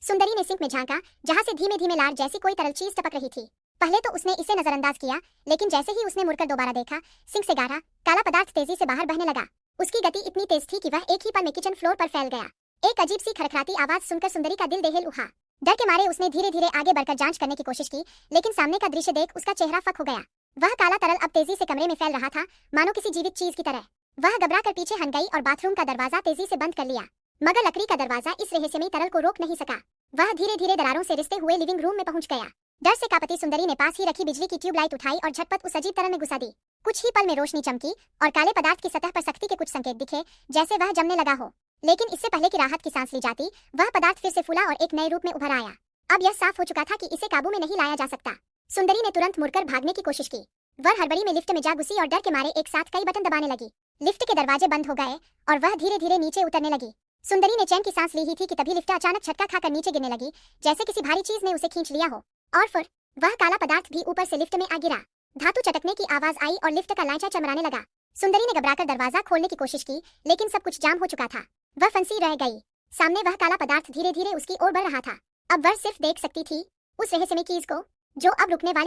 सुंदरी ने सिंक में झांका, जहां से धीमे धीमे लार जैसी कोई तरल चीज टपक रही थी। पहले तो उसने इसे नजरअंदाज किया, लेकिन जैसे ही उसने मुड़कर दोबारा देखा, सिंक से गाढ़ा काला पदार्थ तेजी से बाहर बहने लगा। उसकी गति इतनी तेज थी कि वह एक ही पल में किचन फ्लोर पर फैल गया। एक अजीब सी खड़खड़ाती आवाज सुनकर सुंदरी का दिल दहल उठा। डर के मारे उसने धीरे धीरे आगे बढ़कर जांच करने की कोशिश की, लेकिन सामने का दृश्य देख उसका चेहरा फक हो गया। वह काला तरल अब तेजी से कमरे में फैल रहा था, मानो किसी जीवित चीज की तरह। वह घबरा कर पीछे हट गई और बाथरूम का दरवाजा तेजी से बंद कर लिया, मगर लकड़ी का दरवाजा इस रहस्यमयी तरल को रोक नहीं सका। वह धीरे धीरे दरारों से रिश्ते हुए लिविंग रूम में पहुंच गया। डर से कांपती सुंदरी ने पास ही रखी बिजली की ट्यूबलाइट उठाई और झटपट उस अजीब तरल में घुसा दी। कुछ ही पल में रोशनी चमकी और काले पदार्थ की सतह पर सख्ती के कुछ संकेत दिखे, जैसे वह जमने लगा हो। लेकिन इससे पहले कि राहत की सांस ली जाती, वह पदार्थ फिर से फूला और एक नए रूप में उभर आया। अब यह साफ हो चुका था कि इसे काबू में नहीं लाया जा सकता। सुंदरी ने तुरंत मुड़कर भागने की कोशिश की। वह हड़बड़ी में लिफ्ट में जा घुसी और डर के मारे एक साथ कई बटन दबाने लगी। लिफ्ट के दरवाजे बंद हो गए और वह धीरे धीरे नीचे उतरने लगी। सुंदरी ने चैन की सांस ली ही थी कि तभी लिफ्ट अचानक झटका खाकर नीचे गिरने लगी, जैसे किसी भारी चीज ने उसे खींच लिया हो। और फिर वह काला पदार्थ भी ऊपर से लिफ्ट में आ गिरा। धातु चटकने की आवाज आई और लिफ्ट का लांचा चमराने लगा। सुंदरी ने घबराकर दरवाजा खोलने की कोशिश की, लेकिन सब कुछ जाम हो चुका था। वह फंसी रह गई। सामने वह काला पदार्थ धीरे धीरे उसकी ओर बढ़ रहा था। अब वह सिर्फ देख सकती थी उस रहस्यमयी चीज को, जो अब रुकने वाली